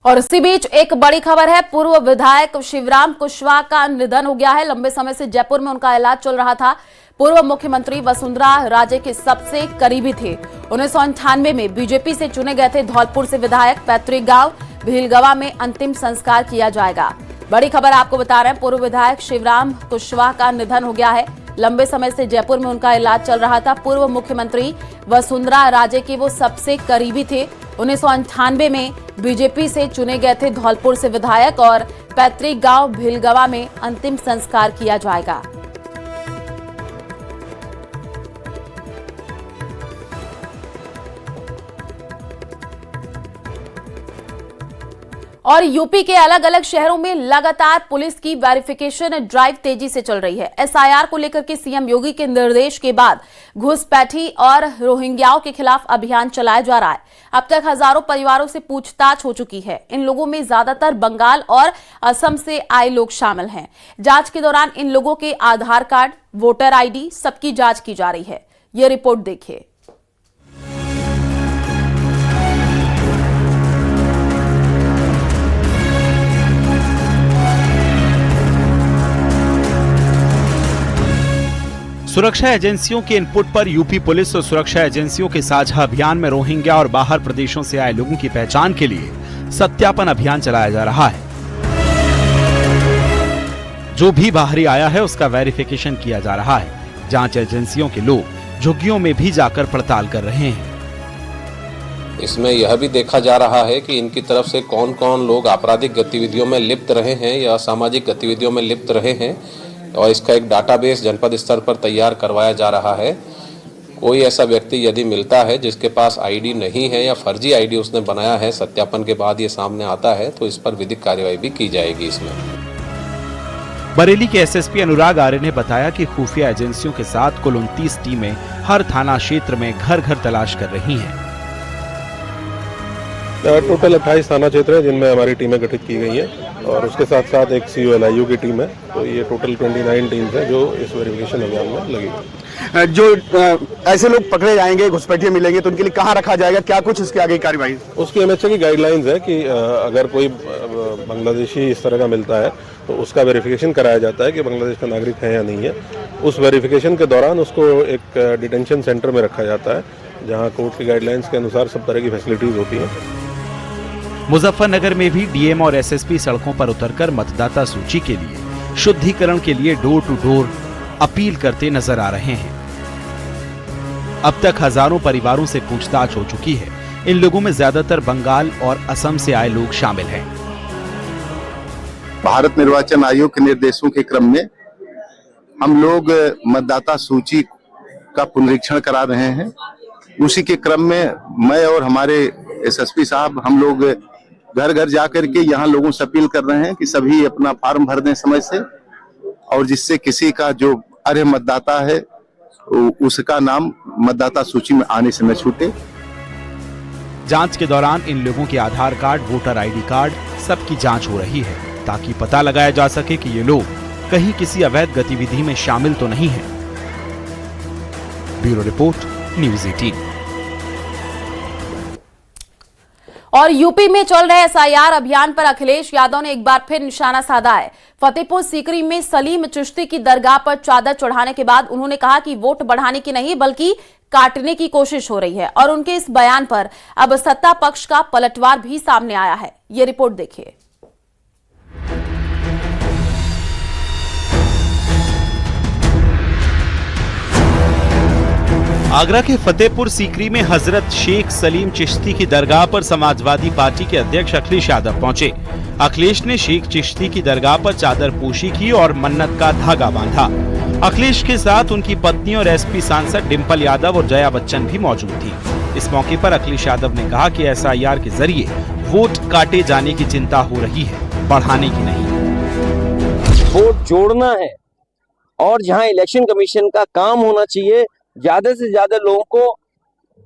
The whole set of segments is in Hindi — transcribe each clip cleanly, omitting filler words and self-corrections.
और इसी बीच एक बड़ी खबर है। पूर्व विधायक शिवराम कुशवाहा का निधन हो गया है। लंबे समय से जयपुर में उनका इलाज चल रहा था। पूर्व मुख्यमंत्री वसुंधरा राजे के सबसे करीबी थे। 1998 में बीजेपी से चुने गए थे। धौलपुर से विधायक, पैतृक गांव भीलगवा में अंतिम संस्कार किया जाएगा। बड़ी खबर आपको बता रहे हैं, पूर्व विधायक शिवराम कुशवाहा का निधन हो गया है। लंबे समय से जयपुर में उनका इलाज चल रहा था। पूर्व मुख्यमंत्री वसुंधरा राजे के वो सबसे करीबी थे। 1998 में बीजेपी से चुने गए थे। धौलपुर से विधायक और पैतृक गांव भीलगवा में अंतिम संस्कार किया जाएगा। और यूपी के अलग अलग शहरों में लगातार पुलिस की वेरिफिकेशन ड्राइव तेजी से चल रही है। एसआईआर को लेकर के सीएम योगी के निर्देश के बाद घुसपैठी और रोहिंग्याओं के खिलाफ अभियान चलाया जा रहा है। अब तक हजारों परिवारों से पूछताछ हो चुकी है। इन लोगों में ज्यादातर बंगाल और असम से आए लोग शामिल हैं। जांच के दौरान इन लोगों के आधार कार्ड, वोटर आईडी सबकी जांच की जा रही है। ये रिपोर्ट देखिए। सुरक्षा एजेंसियों के इनपुट पर यूपी पुलिस और सुरक्षा एजेंसियों के साझा अभियान में रोहिंग्या और बाहर प्रदेशों से आए लोगों की पहचान के लिए सत्यापन अभियान चलाया जा रहा है। जो भी बाहरी आया है उसका वेरिफिकेशन किया जा रहा है। जांच एजेंसियों के लोग झुग्गियों में भी जाकर पड़ताल कर रहे हैं। इसमें यह भी देखा जा रहा है कि इनकी तरफ से कौन कौन लोग आपराधिक गतिविधियों में लिप्त रहे हैं या सामाजिक गतिविधियों में लिप्त रहे हैं, और इसका एक डाटाबेस जनपद स्तर पर तैयार करवाया जा रहा है। कोई ऐसा व्यक्ति यदि मिलता है जिसके पास आईडी नहीं है या फर्जी आईडी उसने बनाया है, सत्यापन के बाद ये सामने आता है तो इस पर विधिक कार्यवाही भी की जाएगी। इसमें बरेली के एसएसपी अनुराग आर्य ने बताया कि खुफिया एजेंसियों के साथ कुल 29 टीमें हर थाना क्षेत्र में घर घर तलाश कर रही हैं। टोटल 28 थाना क्षेत्र है जिनमें हमारी टीमें गठित की गई हैं और उसके साथ साथ एक COLIU की टीम है। तो ये टोटल 29 टीम्स हैं जो इस वेरिफिकेशन अभियान में लगी। जो ऐसे लोग पकड़े जाएंगे, घुसपैठिए मिलेंगे, तो उनके लिए कहाँ रखा जाएगा, क्या कुछ इसके आगे कार्रवाई? उसकी MHA की गाइडलाइंस है कि अगर कोई बांग्लादेशी इस तरह का मिलता है तो उसका वेरिफिकेशन कराया जाता है कि बांग्लादेश का नागरिक है या नहीं है। उस वेरिफिकेशन के दौरान उसको एक डिटेंशन सेंटर में रखा जाता है जहाँ कोर्ट की गाइडलाइंस के अनुसार सब तरह की फैसिलिटीज होती हैं। मुजफ्फरनगर में भी डीएम और एसएसपी सड़कों पर उतरकर मतदाता सूची के लिए शुद्धिकरण के लिए डोर टू डोर अपील करते नजर आ रहे हैं। अब तक हजारों परिवारों से पूछताछ हो चुकी है। इन लोगों में ज्यादातर बंगाल और असम से आए लोग शामिल हैं। भारत निर्वाचन आयोग के निर्देशों के क्रम में हम लोग मतदाता सूची का पुनरीक्षण करा रहे हैं। उसी के क्रम में मैं और हमारे एसएसपी साहब हम लोग घर घर जाकर के यहाँ लोगों से अपील कर रहे हैं कि सभी अपना फॉर्म भर दें समय से, और जिससे किसी का जो अर्ह मतदाता है उसका नाम मतदाता सूची में आने से न छूटे। जांच के दौरान इन लोगों के आधार कार्ड, वोटर आईडी कार्ड सबकी जांच हो रही है ताकि पता लगाया जा सके कि ये लोग कहीं किसी अवैध गतिविधि में शामिल तो नहीं है। Bureau report, news 18। और यूपी में चल रहे एसआईआर अभियान पर अखिलेश यादव ने एक बार फिर निशाना साधा है। फतेहपुर सीकरी में सलीम चिश्ती की दरगाह पर चादर चढ़ाने के बाद उन्होंने कहा कि वोट बढ़ाने की नहीं बल्कि काटने की कोशिश हो रही है। और उनके इस बयान पर अब सत्ता पक्ष का पलटवार भी सामने आया है। ये रिपोर्ट देखिए। आगरा के फतेहपुर सीकरी में हजरत शेख सलीम चिश्ती की दरगाह पर समाजवादी पार्टी के अध्यक्ष अखिलेश यादव पहुंचे। अखिलेश ने शेख चिश्ती की दरगाह पर चादर पोशी की और मन्नत का धागा बांधा। अखिलेश के साथ उनकी पत्नी और एसपी सांसद डिंपल यादव और जया बच्चन भी मौजूद थी। इस मौके पर अखिलेश यादव ने कहा कि एसआईआर के जरिए वोट काटे जाने की चिंता हो रही है, बढ़ाने की नहीं। वोट जोड़ना है और जहां इलेक्शन कमीशन का काम होना चाहिए, ज्यादा से ज्यादा लोगों को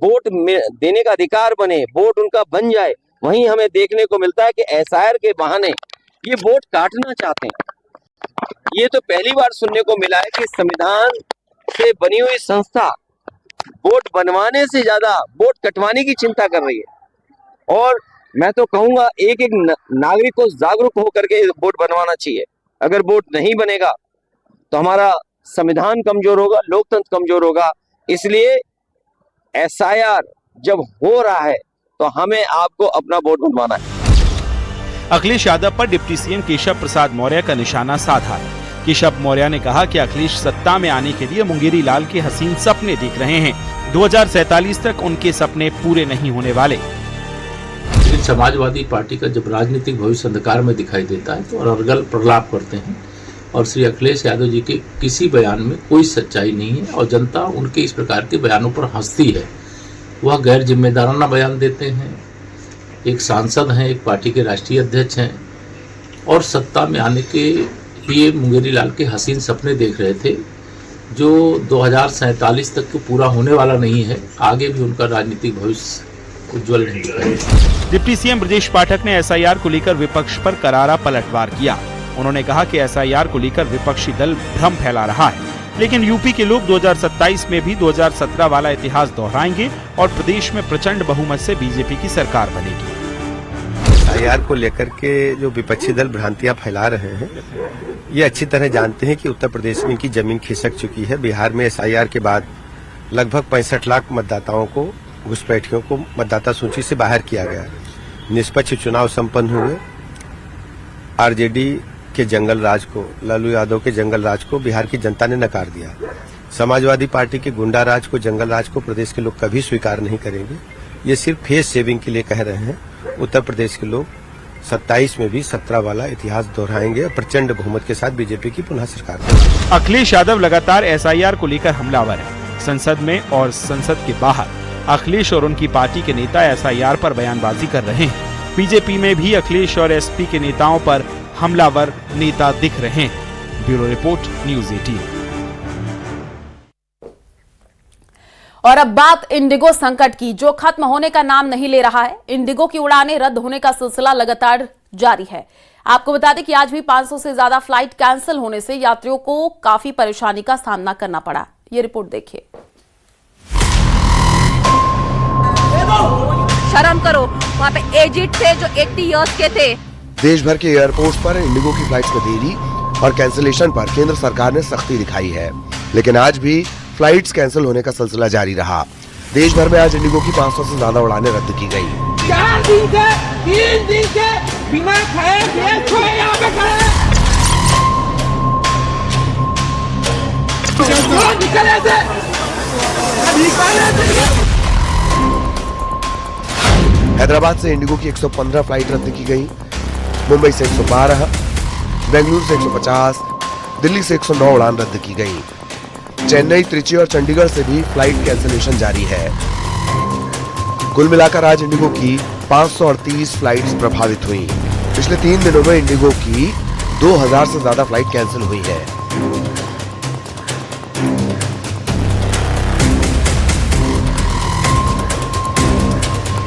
वोट देने का अधिकार बने, वोट उनका बन जाए, वहीं हमें देखने को मिलता है कि एसआईआर के बहाने ये वोट काटना चाहते हैं। ये तो पहली बार सुनने को मिला है कि संविधान से बनी हुई संस्था वोट बनवाने से ज्यादा वोट कटवाने की चिंता कर रही है। और मैं तो कहूंगा एक एक नागरिक को जागरूक होकर के बोर्ड बनवाना चाहिए। अगर बोर्ड नहीं बनेगा तो हमारा संविधान कमजोर होगा, लोकतंत्र कमजोर होगा। इसलिए SIR जब हो रहा है तो हमें आपको अपना बोर्ड बनवाना है। अखिलेश यादव पर डिप्टी सीएम केशव प्रसाद मौर्य का निशाना साधा है। केशव मौर्य ने कहा कि अखिलेश सत्ता में आने के लिए मुंगेरी लाल के हसीन सपने देख रहे हैं। 2047 तक उनके सपने पूरे नहीं होने वाले। लेकिन समाजवादी पार्टी का जब राजनीतिक भविष्य अंधकार में दिखाई देता है तो अरगल प्रलाप करते हैं और श्री अखिलेश यादव जी के किसी बयान में कोई सच्चाई नहीं है और जनता उनके इस प्रकार के बयानों पर हंसती है। वह गैर जिम्मेदाराना बयान देते हैं। एक सांसद हैं, एक पार्टी के राष्ट्रीय अध्यक्ष हैं और सत्ता में आने के लिए मुंगेरी लाल के हसीन सपने देख रहे थे जो 2047 तक तो पूरा होने वाला नहीं है। आगे भी उनका राजनीतिक भविष्य उज्जवल नहीं दिखेगा। डिप्टी सीएम ब्रजेश पाठक ने SIR को लेकर विपक्ष पर करारा पलटवार किया। उन्होंने कहा कि SIR को लेकर विपक्षी दल भ्रम फैला रहा है, लेकिन यूपी के लोग 2027 में भी 2017 वाला इतिहास दोहराएंगे और प्रदेश में प्रचंड बहुमत से बीजेपी की सरकार बनेगी। SIR को लेकर के जो विपक्षी दल भ्रांतियां फैला रहे हैं, ये अच्छी तरह जानते हैं कि उत्तर प्रदेश में इनकी जमीन खिसक चुकी है। बिहार में SIR के बाद लगभग 65 लाख मतदाताओं को, घुसपैठियों को मतदाता सूची से बाहर किया गया। निष्पक्ष चुनाव संपन्न हुए। आरजेडी के जंगल राज को, लालू यादव के जंगल राज को बिहार की जनता ने नकार दिया। समाजवादी पार्टी के गुंडा राज को, जंगल राज को प्रदेश के लोग कभी स्वीकार नहीं करेंगे। ये सिर्फ फेस सेविंग के लिए कह रहे हैं। उत्तर प्रदेश के लोग 27 में भी 17 वाला इतिहास दोहराएंगे और प्रचंड बहुमत के साथ बीजेपी की पुनः सरकार बनेगी। अखिलेश यादव लगातार SIR को लेकर हमलावर है। संसद में और संसद के बाहर अखिलेश और उनकी पार्टी के नेता SIR पर बयानबाजी कर रहे हैं। बीजेपी में भी अखिलेश और SP के नेताओं पर हमलावर नेता दिख रहे हैं। Bureau report, news 18। और अब बात इंडिगो संकट की, जो खत्म होने का नाम नहीं ले रहा है। इंडिगो की उड़ानें रद्द होने का सिलसिला लगातार जारी है। आपको बता दें कि आज भी 500 से ज्यादा फ्लाइट कैंसिल होने से यात्रियों को काफी परेशानी का सामना करना पड़ा। ये रिपोर्ट देखिए। शर्म करो, वहाँ पे एजेड थे जो 80 इयर्स के थे। देश भर के एयरपोर्ट्स पर इंडिगो की फ्लाइट्स में देरी और कैंसिलेशन पर केंद्र सरकार ने सख्ती दिखाई है, लेकिन आज भी फ्लाइट्स कैंसिल होने का सिलसिला जारी रहा। देश भर में आज इंडिगो की 500 से ज्यादा उड़ानें रद्द की गई। 4 दिन से 3 दिन से बिना खाए सोए यहाँ पे खड़े। हैदराबाद से इंडिगो की 115 फ्लाइट रद्द की गई। मुंबई से 112, बेंगलुरु से 150, दिल्ली से 109 उड़ान रद्द की गई। चेन्नई, त्रिची और चंडीगढ़ से भी फ्लाइट कैंसिलेशन जारी है। कुल मिलाकर आज इंडिगो की 538 फ्लाइट्स प्रभावित हुई। पिछले 3 दिनों में इंडिगो की 2000 से ज्यादा फ्लाइट कैंसिल हुई है।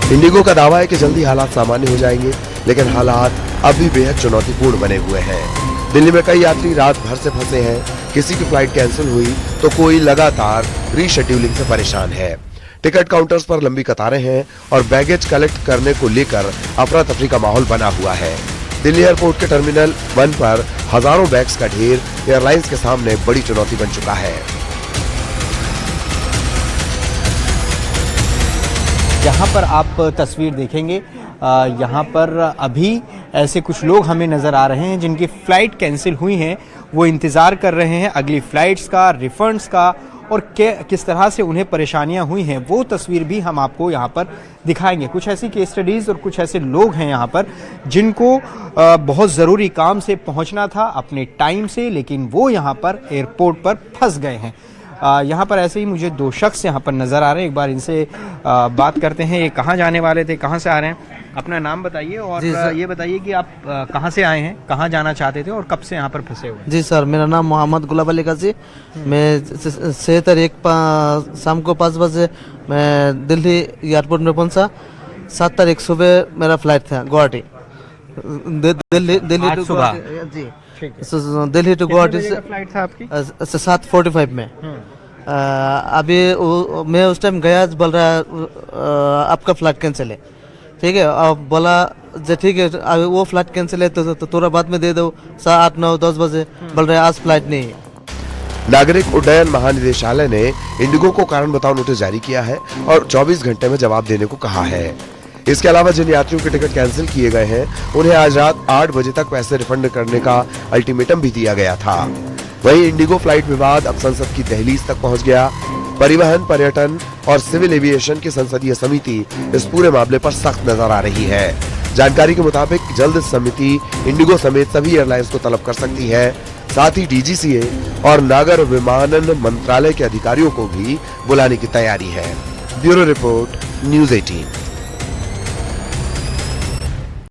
इंडिगो का दावा है कि जल्दी हालात सामान्य हो जाएंगे, लेकिन हालात अभी बेहद चुनौतीपूर्ण बने हुए हैं। दिल्ली में कई यात्री रात भर से फंसे हैं। किसी की फ्लाइट कैंसिल हुई तो कोई लगातार रीशेड्यूलिंग से परेशान है। टिकट काउंटर्स पर लंबी कतारें हैं और बैगेज कलेक्ट करने को लेकर अफरा तफरी का माहौल बना हुआ है। दिल्ली एयरपोर्ट के टर्मिनल 1 पर हजारों बैग्स का ढेर एयरलाइंस के सामने बड़ी चुनौती बन चुका है। यहाँ पर आप तस्वीर देखेंगे, यहाँ पर अभी ऐसे कुछ लोग हमें नज़र आ रहे हैं जिनकी फ़्लाइट कैंसिल हुई हैं। वो इंतज़ार कर रहे हैं अगली फ़्लाइट्स का, रिफ़ंड्स का, और किस तरह से उन्हें परेशानियां हुई हैं वो तस्वीर भी हम आपको यहाँ पर दिखाएंगे। कुछ ऐसी केस स्टडीज़ और कुछ ऐसे लोग हैं यहाँ पर जिनको बहुत ज़रूरी काम से पहुँचना था अपने टाइम से, लेकिन वो यहाँ पर एयरपोर्ट पर फंस गए हैं। यहाँ पर ऐसे ही मुझे 2 शख्स यहाँ पर नज़र आ रहे हैं। एक बार इनसे बात करते हैं। ये कहाँ जाने वाले थे, कहाँ से आ रहे हैं? अपना नाम बताइए और ये बताइए कि आप कहाँ से आए हैं, कहाँ जाना चाहते थे और कब से यहाँ पर फंसे हुए? जी सर, मेरा नाम मोहम्मद गुलाब अली गाजी। मैं 6 तारीख शाम को 5 बजे मैं दिल्ली एयरपोर्ट में पहुँचा। 7 तारीख सुबह मेरा फ्लाइट था गुवाहाटी, दिल्ली टू गुवाहाटी। जी दिल्ली टू गुवाहाटी से फ्लाइट था आपकी 7:45 में। अभी मैं उस टाइम गया, बोल रहा आपका फ्लाइट कैंसिल है। ठीक है, अब बोला जो ठीक है अब वो फ्लाइट कैंसिल है तो थोड़ा बाद में दे दो 7, 8, 9, 10 बजे। बोल रहे आज फ्लाइट नहीं है। नागरिक उड्डयन महानिदेशालय ने इंडिगो को कारण बताओ नोटिस जारी किया है और 24 घंटे में जवाब देने को कहा है। इसके अलावा जिन यात्रियों के टिकट कैंसिल किए गए हैं उन्हें आज रात 8 बजे तक पैसे रिफंड करने का अल्टीमेटम भी दिया गया था। वहीं इंडिगो फ्लाइट विवाद अब संसद की दहलीज तक पहुंच गया। परिवहन, पर्यटन और सिविल एविएशन की संसदीय समिति इस पूरे मामले पर सख्त नजर आ रही है। जानकारी के मुताबिक जल्द समिति इंडिगो समेत सभी एयरलाइंस को तलब कर सकती है। साथ ही डीजीसीए और नागर विमानन मंत्रालय के अधिकारियों को भी बुलाने की तैयारी है। Bureau report, news 18।